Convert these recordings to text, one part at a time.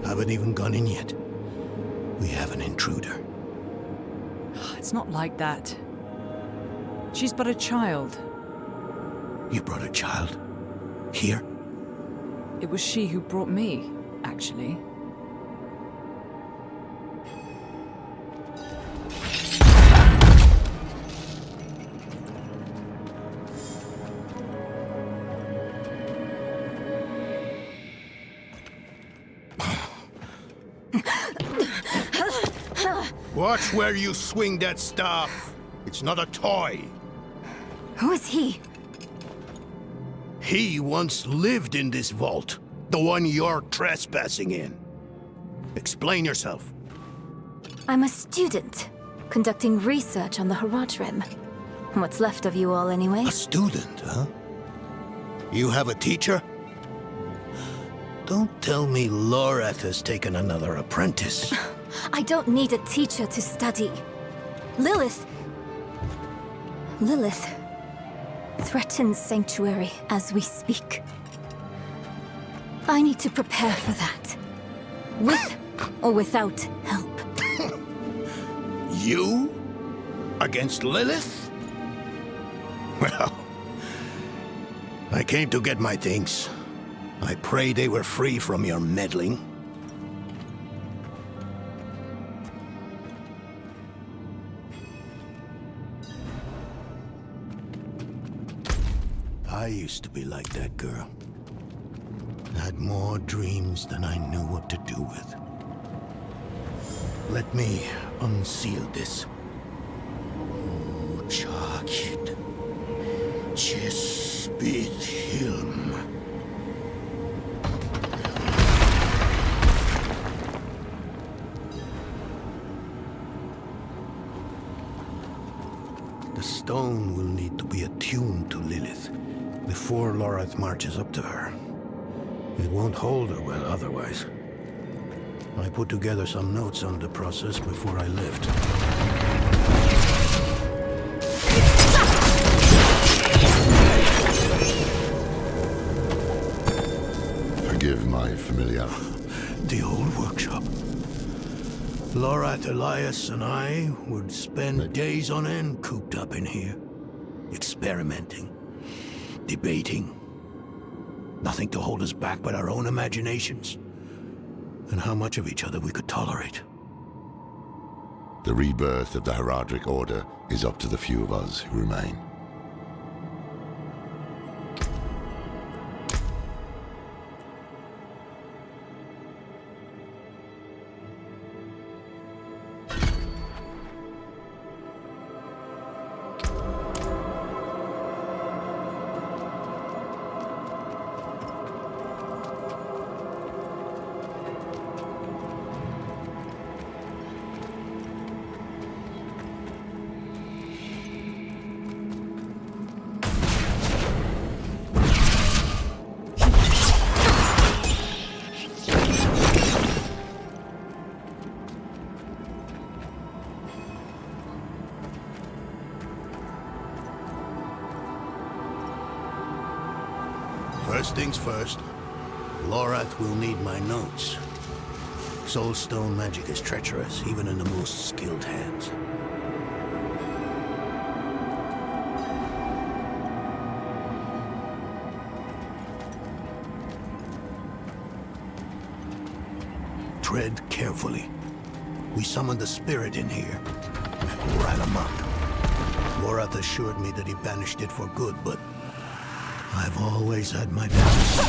Haven't even gone in yet. We have an intruder. It's not like that. She's but a child. You brought a child? Here? It was she who brought me, actually. Watch where you swing that staff. It's not a toy. Who is he? He once lived in this vault. The one you're trespassing in. Explain yourself. I'm a student, conducting research on the Haradrim. What's left of you all, anyway? A student, huh? You have a teacher? Don't tell me Lorath has taken another apprentice. I don't need a teacher to study. Lilith threatens Sanctuary as we speak. I need to prepare for that. With or without help. You? Against Lilith? Well, I came to get my things. I pray they were free from your meddling. I used to be like that girl. Had more dreams than I knew what to do with. Let me unseal this. Chakit. Chespit Hilm. The stone will need to be attuned to Lilith before Lorath marches up to her. It won't hold her well otherwise. I put together some notes on the process before I left. Forgive my familiarity. The old workshop. Lorath, Elias, and I would spend days on end cooped up in here. Experimenting. Debating. Nothing to hold us back but our own imaginations. And how much of each other we could tolerate. The rebirth of the Haradric Order is up to the few of us who remain. First things first, Lorath will need my notes. Soulstone magic is treacherous, even in the most skilled hands. Tread carefully. We summoned the spirit in here, and ran amok. Lorath assured me that he banished it for good, but I've always had my doubts.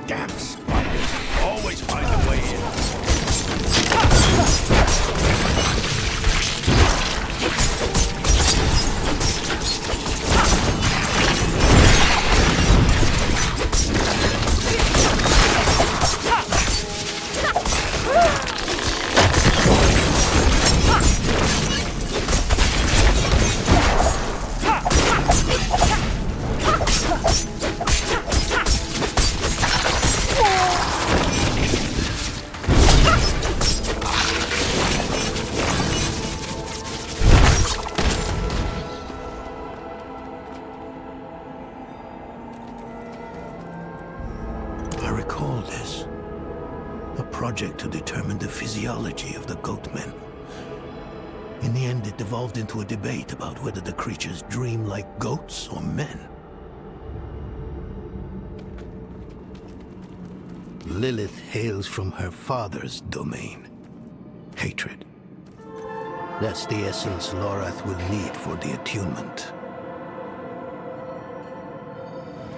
Damn spiders. Always find a way in. I recall this. A project to determine the physiology of the goatmen. In the end, it devolved into a debate about whether the creatures dream like goats or men. Lilith hails from her father's domain. Hatred. That's the essence Lorath will need for the attunement.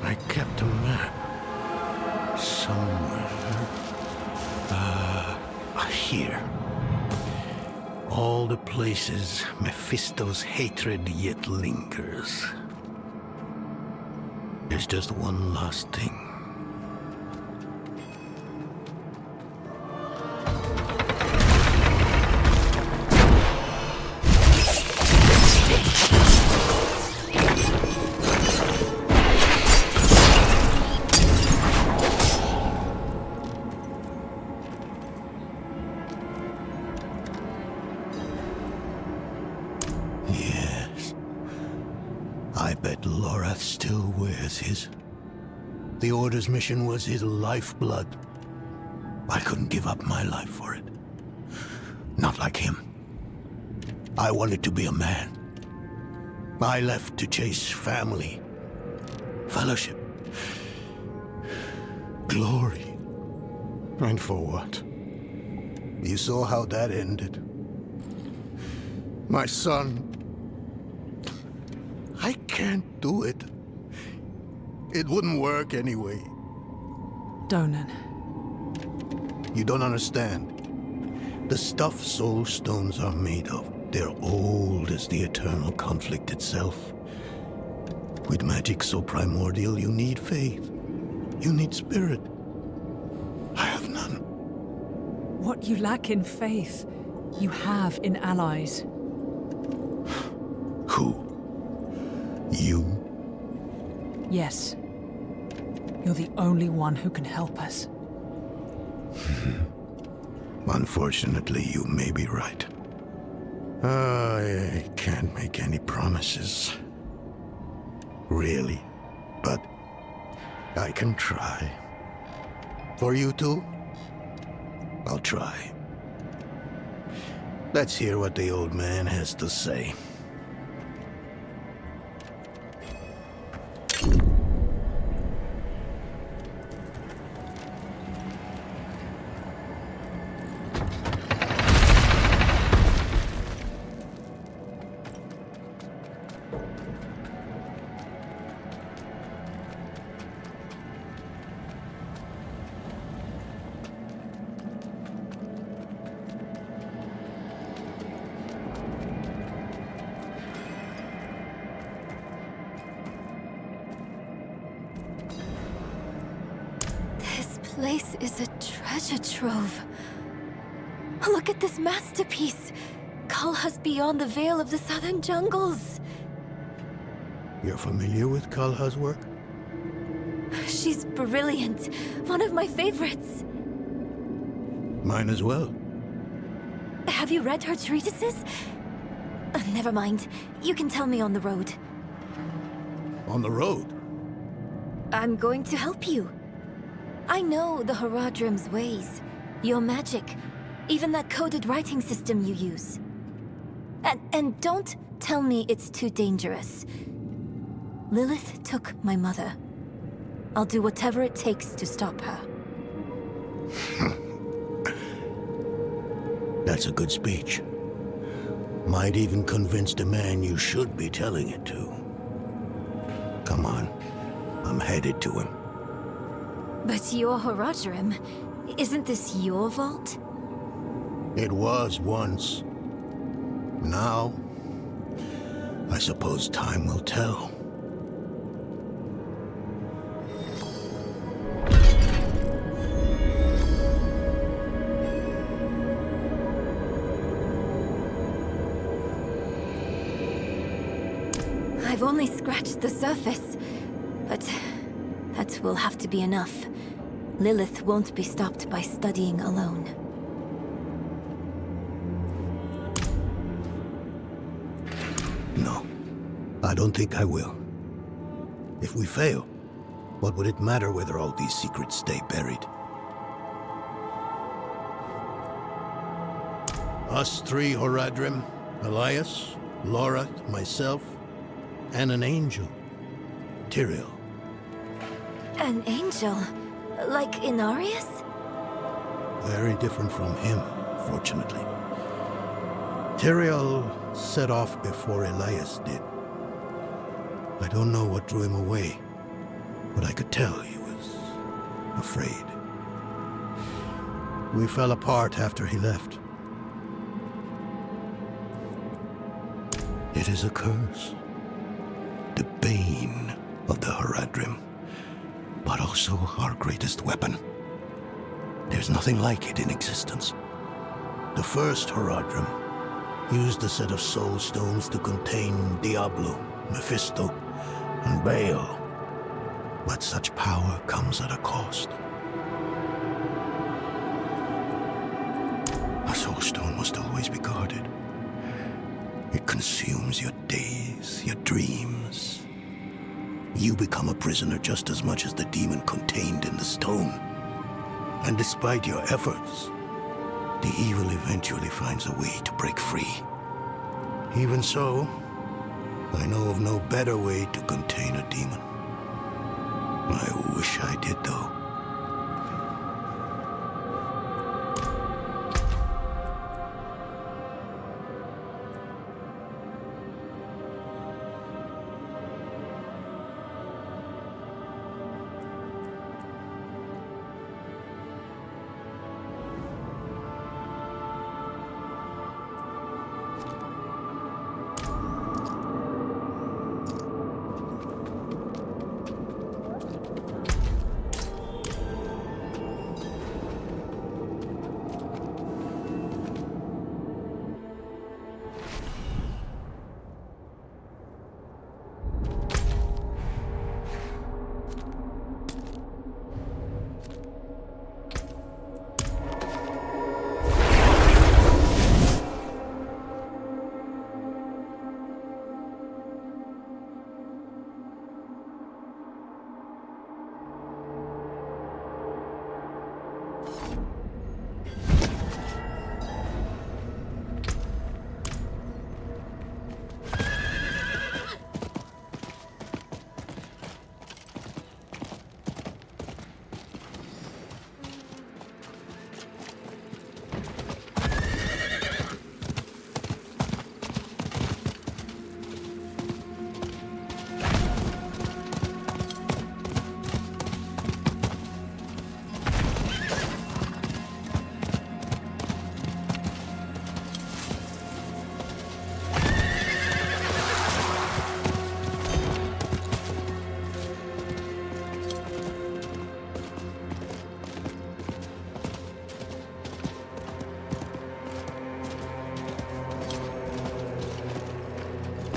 I kept a map. Somewhere. Here. All the places Mephisto's hatred yet lingers. There's just one last thing. Yes. I bet Lorath still wears his. The Order's mission was his lifeblood. I couldn't give up my life for it. Not like him. I wanted to be a man. I left to chase family, fellowship, glory. And for what? You saw how that ended. My son. I can't do it. It wouldn't work anyway. Donan. You don't understand. The stuff soul stones are made of, they're old as the eternal conflict itself. With magic so primordial, you need faith. You need spirit. I have none. What you lack in faith, you have in allies. Who? You? Yes. You're the only one who can help us. Unfortunately, you may be right. I can't make any promises. Really. But I can try. For you two, I'll try. Let's hear what the old man has to say. This place is a treasure trove. Look at this masterpiece. Kalha's beyond the veil of the southern jungles. You're familiar with Kalha's work? She's brilliant. One of my favorites. Mine as well. Have you read her treatises? Never mind. You can tell me on the road. On the road? I'm going to help you. I know the Haradrim's ways. Your magic. Even that coded writing system you use. And don't tell me it's too dangerous. Lilith took my mother. I'll do whatever it takes to stop her. That's a good speech. Might even convince the man you should be telling it to. Come on. I'm headed to him. But your Horadrim, isn't this your vault? It was once. Now, I suppose time will tell. I've only scratched the surface, but that will have to be enough. Lilith won't be stopped by studying alone. No, I don't think I will. If we fail, what would it matter whether all these secrets stay buried? Us three, Horadrim, Elias, Laura, myself, and an angel, Tyrael. An angel? Like Inarius? Very different from him, fortunately. Tyrael set off before Elias did. I don't know what drew him away, but I could tell he was afraid. We fell apart after he left. It is a curse. The bane of the Horadrim, but also our greatest weapon. There's nothing like it in existence. The first Horadrim used a set of soul stones to contain Diablo, Mephisto, and Baal. But such power comes at a cost. A soul stone must always be guarded. It consumes your days, your dreams. You become a prisoner just as much as the demon contained in the stone. And despite your efforts, the evil eventually finds a way to break free. Even so, I know of no better way to contain a demon. I wish I did, though.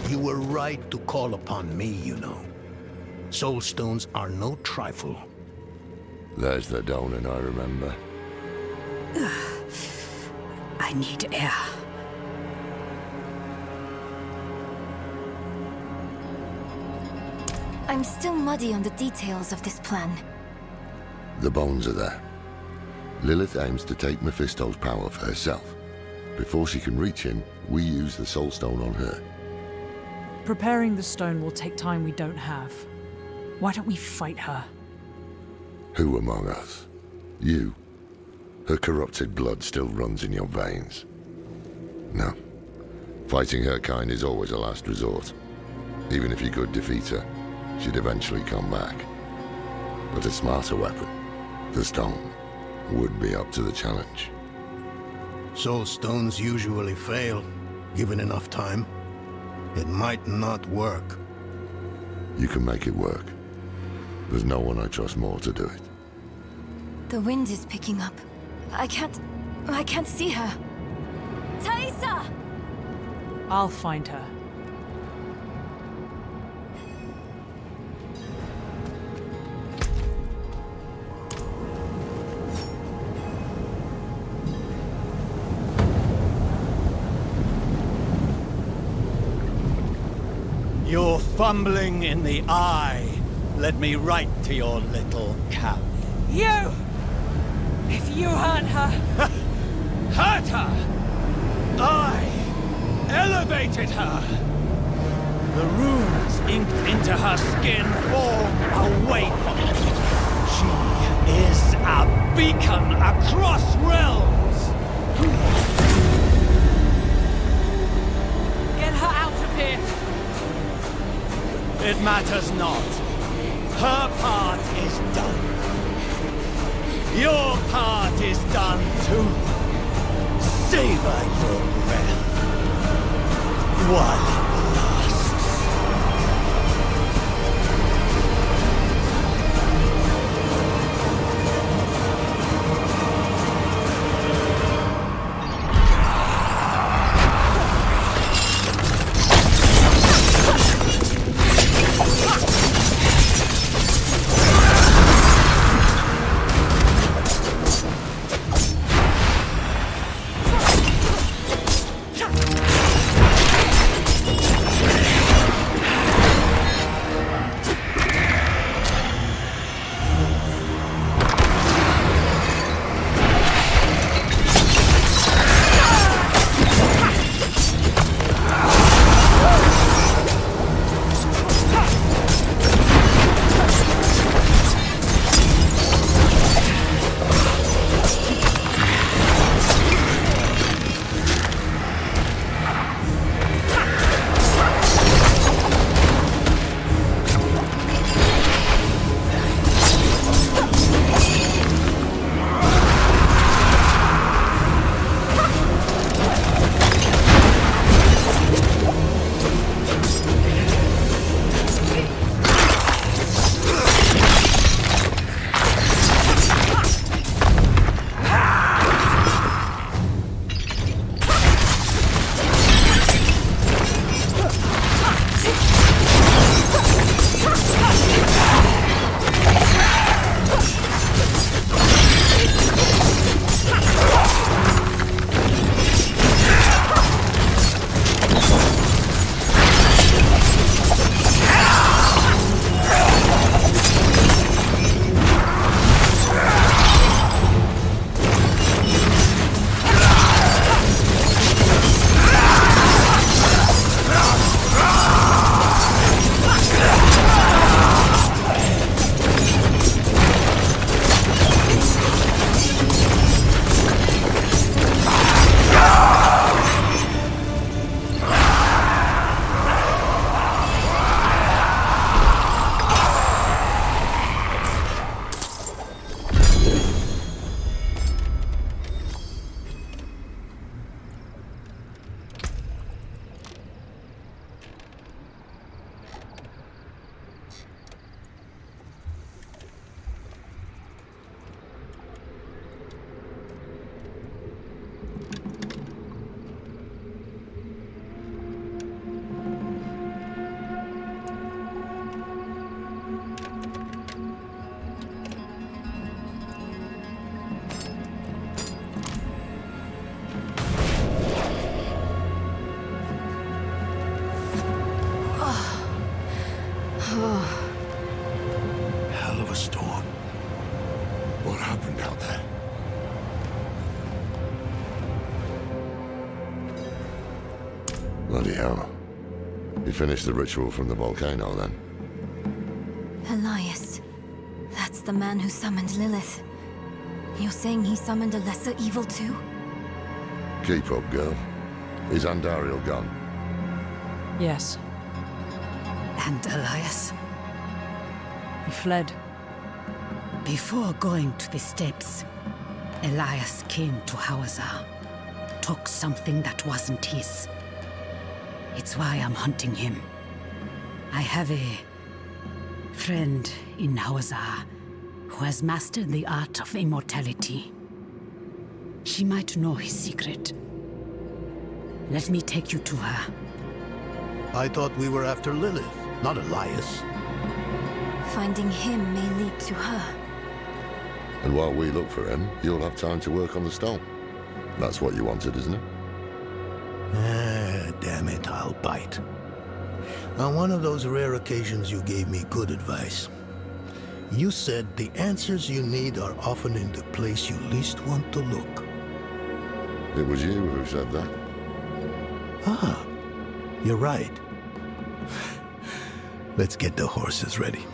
You were right to call upon me, you know. Soul stones are no trifle. There's the Donan I remember. I need air. I'm still muddy on the details of this plan. The bones are there. Lilith aims to take Mephisto's power for herself. Before she can reach him, we use the Soul Stone on her. Preparing the stone will take time we don't have. Why don't we fight her? Who among us? You. Her corrupted blood still runs in your veins. No. Fighting her kind is always a last resort. Even if you could defeat her, she'd eventually come back. But a smarter weapon The stone would be up to the challenge. Soul stones usually fail, given enough time. It might not work. You can make it work. There's no one I trust more to do it. The wind is picking up. I can't see her. Thaisa! I'll find her. You're fumbling in the eye. Let me write to your little cap. You! If you hurt her... Hurt her! I elevated her! The runes inked into her skin form a waypoint. She is a beacon across realms! Get her out of here! It matters not. Her part is done. Your part is done too. Savor your breath while it lasts. Hell of a storm. What happened out there? Bloody hell. You finished the ritual from the volcano, then? Elias. That's the man who summoned Lilith. You're saying he summoned a lesser evil too? Keep up, girl. Is Andariel gone? Yes, And Elias? he fled. Before going to the steps, Elias came to Hawazar, took something that wasn't his. It's why I'm hunting him. I have a friend in Hawazar who has mastered the art of immortality. She might know his secret. Let me take you to her. I thought we were after Lilith, not Elias. Finding him may lead to her. And while we look for him, you'll have time to work on the stone. That's what you wanted, isn't it? Ah, damn it, I'll bite. On one of those rare occasions you gave me good advice. You said the answers you need are often in the place you least want to look. It was you who said that. Ah, you're right. Let's get the horses ready.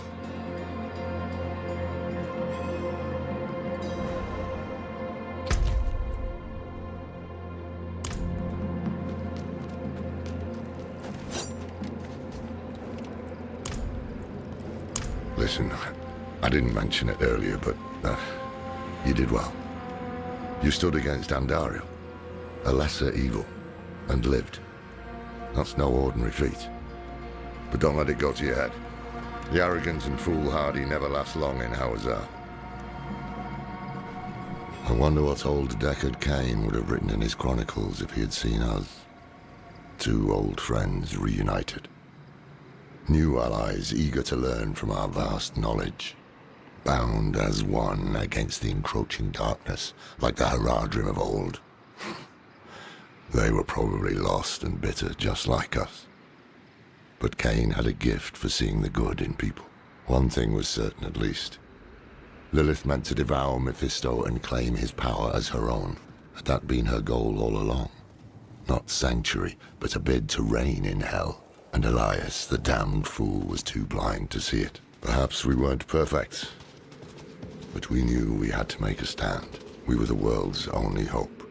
Listen, I didn't mention it earlier, but you did well. You stood against Andariel, a lesser evil, and lived. That's no ordinary feat. But don't let it go to your head. The arrogant and foolhardy never last long in Hawazar. I wonder what old Deckard Cain would have written in his chronicles if he had seen us. Two old friends reunited. New allies eager to learn from our vast knowledge. Bound as one against the encroaching darkness, like the Haradrim of old. They were probably lost and bitter, just like us. But Cain had a gift for seeing the good in people. One thing was certain, at least. Lilith meant to devour Mephisto and claim his power as her own. Had that been her goal all along? Not sanctuary, but a bid to reign in hell. And Elias, the damned fool, was too blind to see it. Perhaps we weren't perfect, but we knew we had to make a stand. We were the world's only hope.